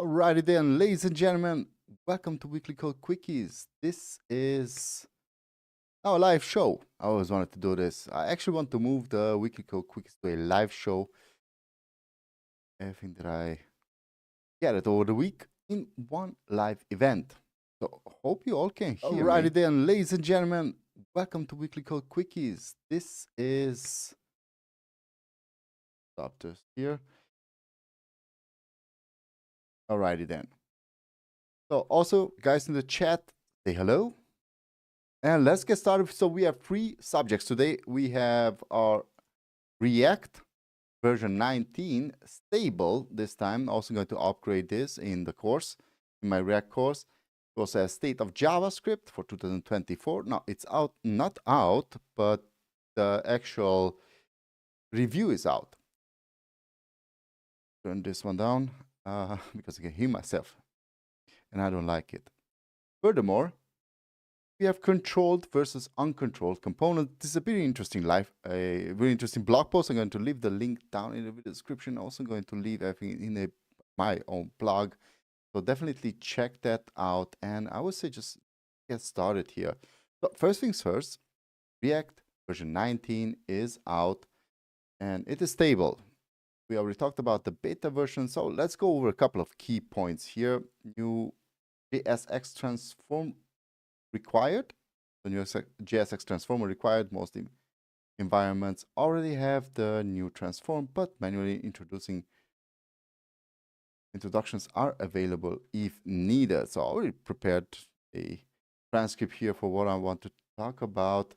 Alrighty then, ladies and gentlemen, welcome to Weekly Code Quickies. This is our live show. I always wanted to do this. I actually want to move the Weekly Code Quickies to a live show. Everything that I get it over the week in one live event. So hope you all can hear me. Alrighty then, ladies and gentlemen, welcome to Weekly Code Quickies. This is stop this here. Alrighty then. So also, guys in the chat, say hello. And let's get started. So we have three subjects today. We have our React version 19 stable this time. Also going to upgrade this in the course, in my React course. We also have state of JavaScript for 2024. Now it's out, not out, but the actual review is out. Turn this one down because I can hear myself and I don't like it. Furthermore, we have controlled versus uncontrolled components. This is a very interesting a very interesting blog post. I'm going to leave the link down in the video description. Also going to leave everything in my own blog. So definitely check that out. And I would say just get started here. So first things first, React version 19 is out and it is stable. We already talked about the beta version. So let's go over a couple of key points here. New JSX transform required. The new JSX transformer required. Most environments already have the new transform, but manually introductions are available if needed. So I already prepared a transcript here for what I want to talk about.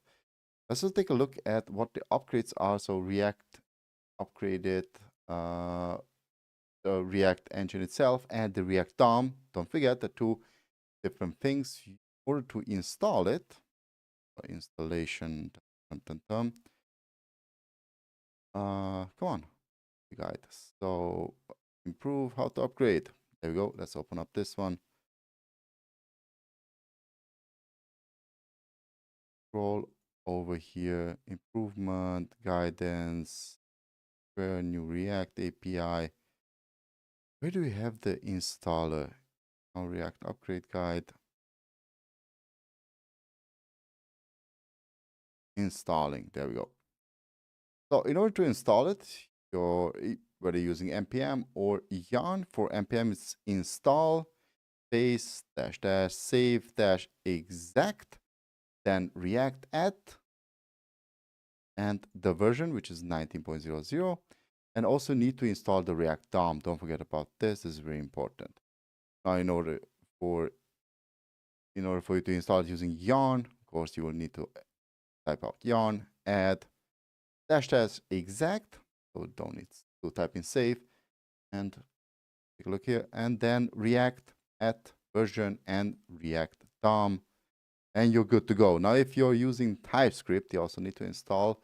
Let's just take a look at what the upgrades are. So React upgraded the React engine itself and the React DOM. Don't forget the two different things. In order to install it, installation, come on, guide. So improve how to upgrade. There we go. Let's open up this one. Scroll over here, improvement, guidance, where new React API. Where do we have the installer? On React upgrade guide. Installing. There we go. So in order to install it, whether using npm or yarn, for npm it's install space -- save -exact, then react at, and the version, which is 19.00, and also need to install the React DOM. Don't forget about this. This is very important. Now, in order for you to install it using yarn, of course, you will need to type out yarn, add -- exact, so don't need to type in save, and take a look here, and then react at version and React DOM, and you're good to go. Now, if you're using TypeScript, you also need to install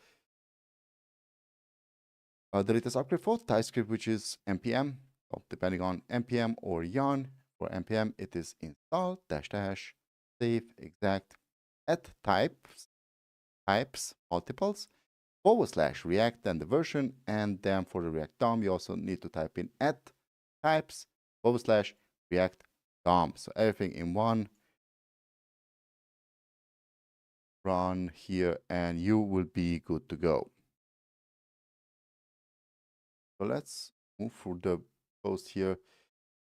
the latest upgrade for TypeScript, which is npm. So depending on npm or yarn, for npm, it is install -- save exact at types multiples / react and the version, and then for the React DOM you also need to type in at types / React DOM. So everything in one, run here, and you will be good to go. So let's move through the post here.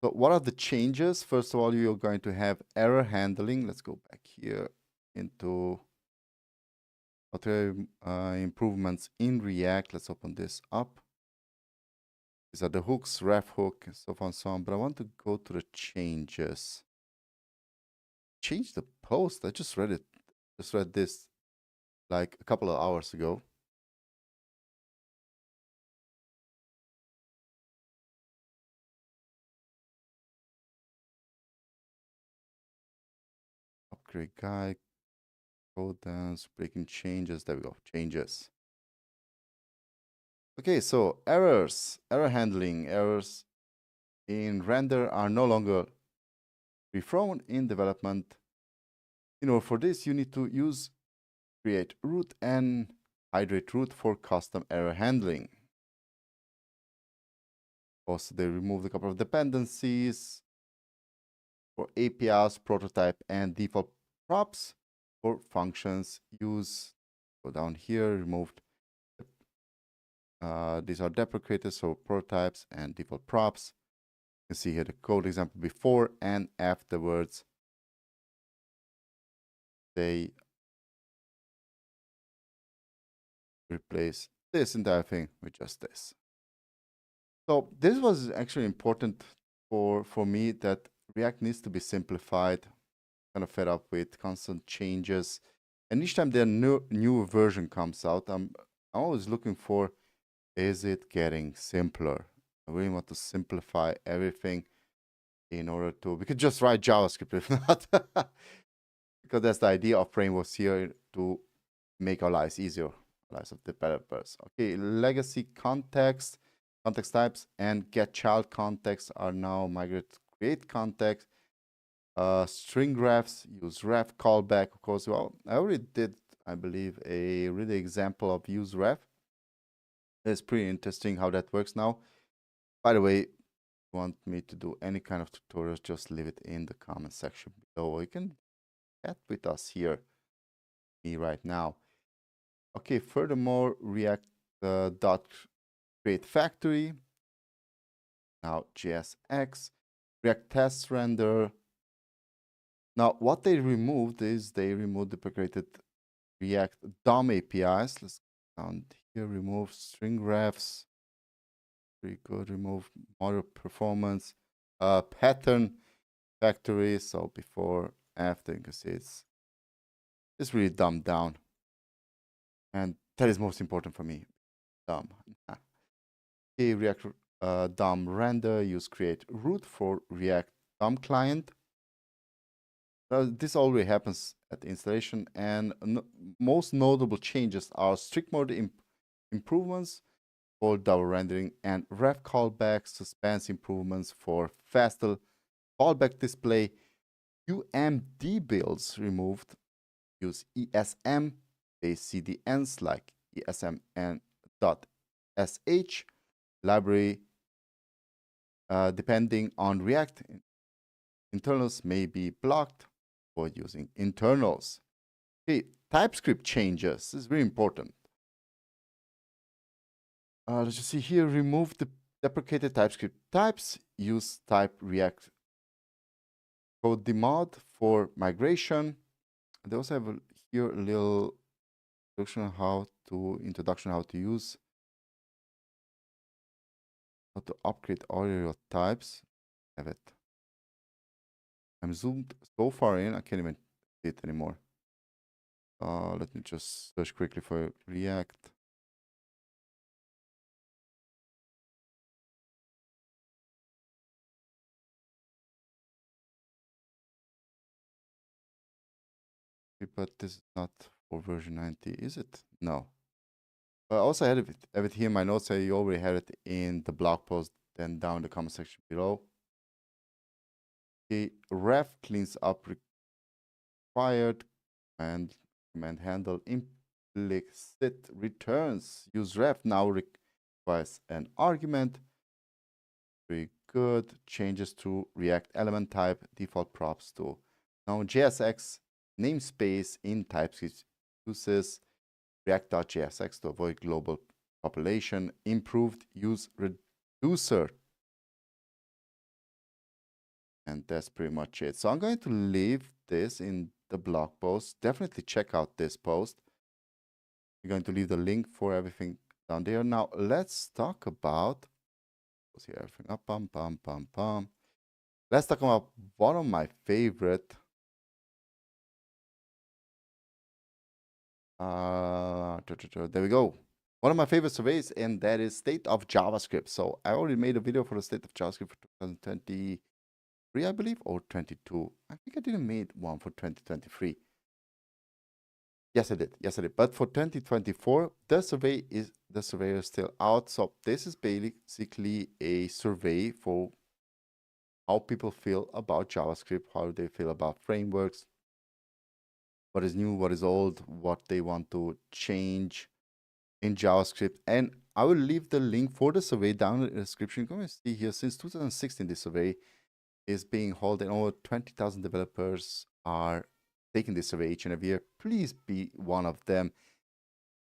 So what are the changes? First of all, you're going to have error handling. Let's go back here into improvements in React. Let's open this up. These are the hooks, ref hook, and so on and so on. But I want to go to the changes. Change the post. I just read it. Just read this like a couple of hours ago. Upgrade guide, code dance, breaking changes. There we go. Changes. Okay, so error handling, errors in render are no longer thrown in development. For this, you need to create root and hydrate root for custom error handling. Also, they removed a couple of dependencies for APIs, prototype, and default props. For functions, use, go down here, removed. These are deprecated, so prototypes and default props. You can see here the code example before and afterwards. They replace this entire thing with just this. So this was actually important for me, that React needs to be simplified. Kind of fed up with constant changes, and each time their new version comes out, I'm always looking for, is it getting simpler? I really want to simplify everything in order to, we could just write JavaScript if not, because that's the idea of frameworks here, to make our lives easier, lives of developers. Okay, legacy context types and get child context are now migrated to create context. String refs use ref callback, of course. Well, I already did, I believe, a really example of use ref. It's pretty interesting how that works now. By the way, if you want me to do any kind of tutorials, just leave it in the comment section below. You can chat with us here, me right now. Okay, furthermore, React dot create factory. Now JSX, React test render. Now, what they removed is they removed deprecated React DOM APIs. Let's go down here, remove string refs. Pretty good. Remove model performance, pattern factory. So before, after, you can see it's really dumbed down, and that is most important for me. Dumb. Okay, React DOM render. Use create root for React DOM client. This already happens at the installation, and most notable changes are strict mode improvements for double rendering and ref callbacks, suspense improvements for faster fallback display, UMD builds removed, use ESM based CDNs like ESMN.sh library, depending on React. Internals may be blocked for using internals. Okay, TypeScript changes. This is very important. Let's just see here, remove the deprecated TypeScript types, use type React code demod for migration. They also have here a little introduction how to use, how to upgrade all your types. Have it. I'm zoomed so far in, I can't even see it anymore. Let me just search quickly for React. But this is not for version 90, is it? No. I also have it here in my notes. You already had it in the blog post, then down in the comment section below. The ref cleans up required and command handle implicit returns. Use ref now requires an argument. Very good. Changes to React element type, default props to now JSX namespace in TypeScript uses React.jsx to avoid global population, improved use reducer. And that's pretty much it. So I'm going to leave this in the blog post. Definitely check out this post. We're going to leave the link for everything down there. Now let's talk about, let's see everything up, Let's talk about one of my favorite there we go. One of my favorite surveys, and that is state of JavaScript. So I already made a video for the state of JavaScript for 2023, I believe, or 22. I think I didn't make one for 2023. Yes, I did. Yes, I did. But for 2024, the survey is still out. So this is basically a survey for how people feel about JavaScript, how they feel about frameworks, what is new, what is old, what they want to change. in JavaScript. And I will leave the link for the survey down in the description. You can see here, since 2016, this survey is being held, and over 20,000 developers are taking this survey each and every year. Please be one of them.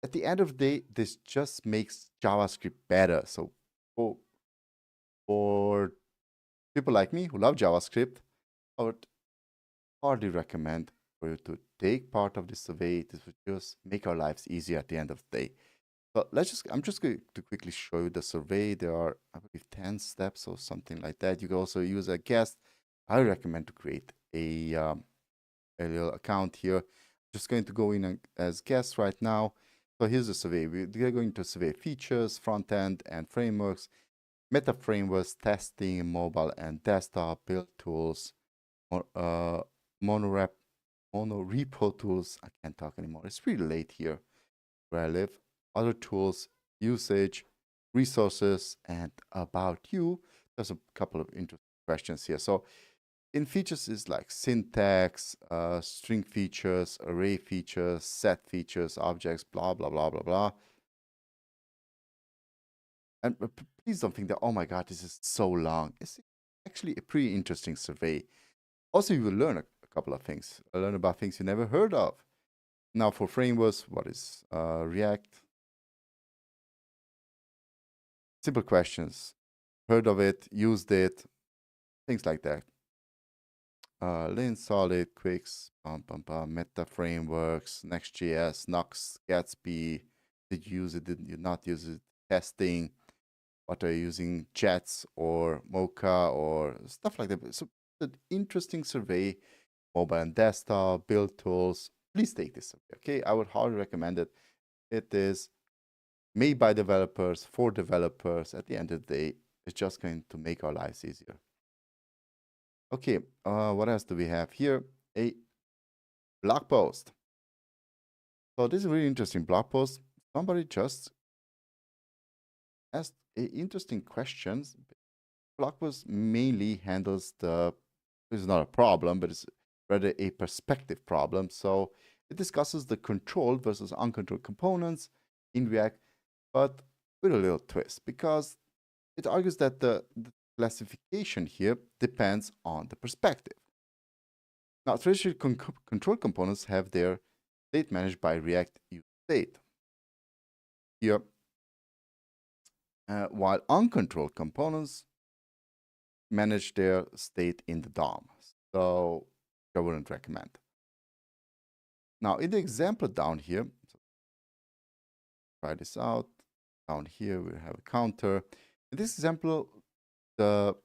At the end of the day, this just makes JavaScript better. So for people like me who love JavaScript, I would hardly recommend for you to take part of this survey. This would just make our lives easier at the end of the day. So I'm just going to quickly show you the survey. There are, I believe, 10 steps or something like that. You can also use a guest. I recommend to create a little account here. Just going to go in as guest right now. So here's the survey. We're going to survey features, front end and frameworks, meta frameworks, testing, mobile and desktop, build tools, monorepo tools. I can't talk anymore. It's pretty late here where I live. Other tools, usage, resources, and about you. There's a couple of interesting questions here. So in features is like syntax, string features, array features, set features, objects, blah, blah, blah, blah, blah. And please don't think that, oh my God, this is so long. It's actually a pretty interesting survey. Also, you will learn a couple of things. Learn about things you never heard of. Now for frameworks, what is React? Simple questions. Heard of it, used it, things like that. Lean, Solid, Quicks, Meta frameworks, Next.js, Nux, Gatsby. Did you use it? Did you not use it? Testing. What are you using? Jets or Mocha or stuff like that. So it's an interesting survey. Mobile and desktop, build tools. Please take this survey. Okay, I would highly recommend it. It is made by developers for developers. At the end of the day, it's just going to make our lives easier. Okay, what else do we have here? A blog post. So this is a really interesting blog post. Somebody just asked interesting questions. Blog post mainly handles this is not a problem, but it's rather a perspective problem. So it discusses the controlled versus uncontrolled components in React, but with a little twist, because it argues that the classification here depends on the perspective. Now, traditional control components have their state managed by React useState. Here, while uncontrolled components manage their state in the DOM. So I wouldn't recommend. Now, in the example down here, so try this out. Down here, we have a counter. In this example, the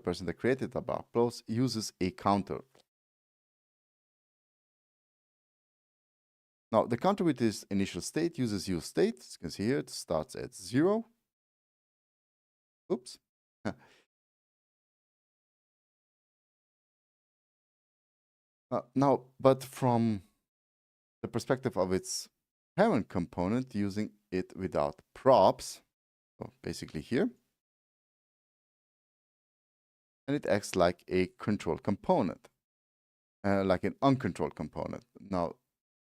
person that created the blog post uses a counter. Now, the counter with this initial state uses useState. As you can see here, it starts at 0. Oops. Now, but from the perspective of its parent component, using it without props, so basically here, and it acts like a controlled component, like an uncontrolled component. Now,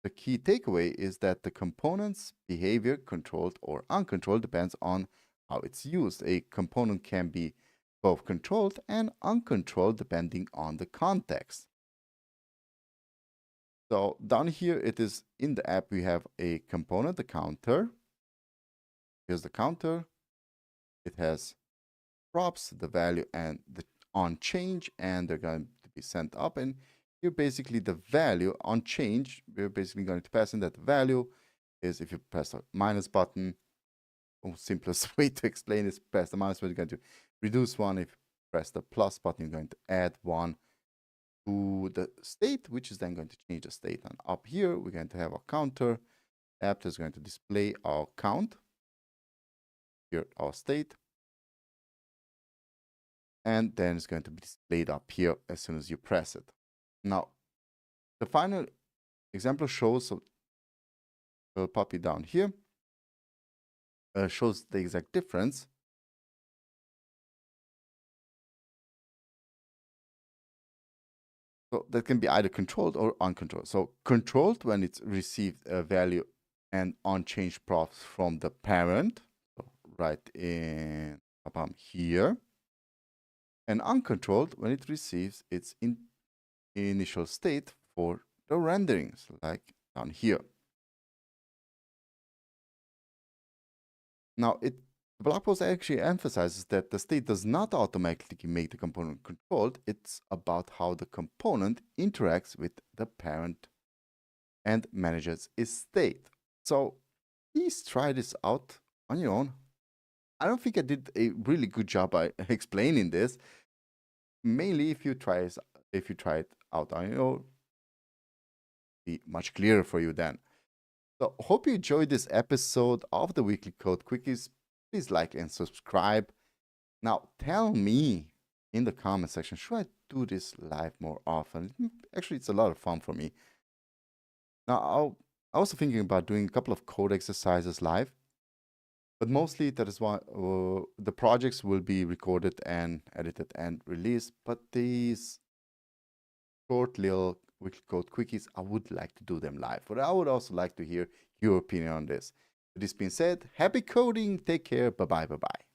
the key takeaway is that the component's behavior, controlled or uncontrolled, depends on how it's used. A component can be both controlled and uncontrolled depending on the context. So down here, it is in the app, we have a component, the counter. Here's the counter. It has props, the value, and the on change, and they're going to be sent up. And here, basically, the value on change, we're basically going to pass in that value is if you press the minus button. Simplest way to explain is press the minus button, you're going to reduce one. If you press the plus button, you're going to add one to the state, which is then going to change the state. And up here, we're going to have a counter. App is going to display our count. Here, our state. And then it's going to be displayed up here as soon as you press it. Now, the final example shows, so we'll pop it down here, shows the exact difference. So that can be either controlled or uncontrolled. So controlled when it's received a value and unchanged profs from the parent. So right in here. And uncontrolled when it receives its initial state for the renderings, like down here. Now, the blog post actually emphasizes that the state does not automatically make the component controlled. It's about how the component interacts with the parent and manages its state. So please try this out on your own. I don't think I did a really good job by explaining this. Mainly if you try it out on your own, be much clearer for you then. So hope you enjoyed this episode of the Weekly Code Quickies. Please like and subscribe. Now tell me in the comment section, should I do this live more often? Actually, it's a lot of fun for me. Now I was thinking about doing a couple of code exercises live, but mostly that is why the projects will be recorded and edited and released. But these short little Weekly Code Quickies, I would like to do them live. But I would also like to hear your opinion on this. With this being said, happy coding. Take care. Bye-bye. Bye-bye.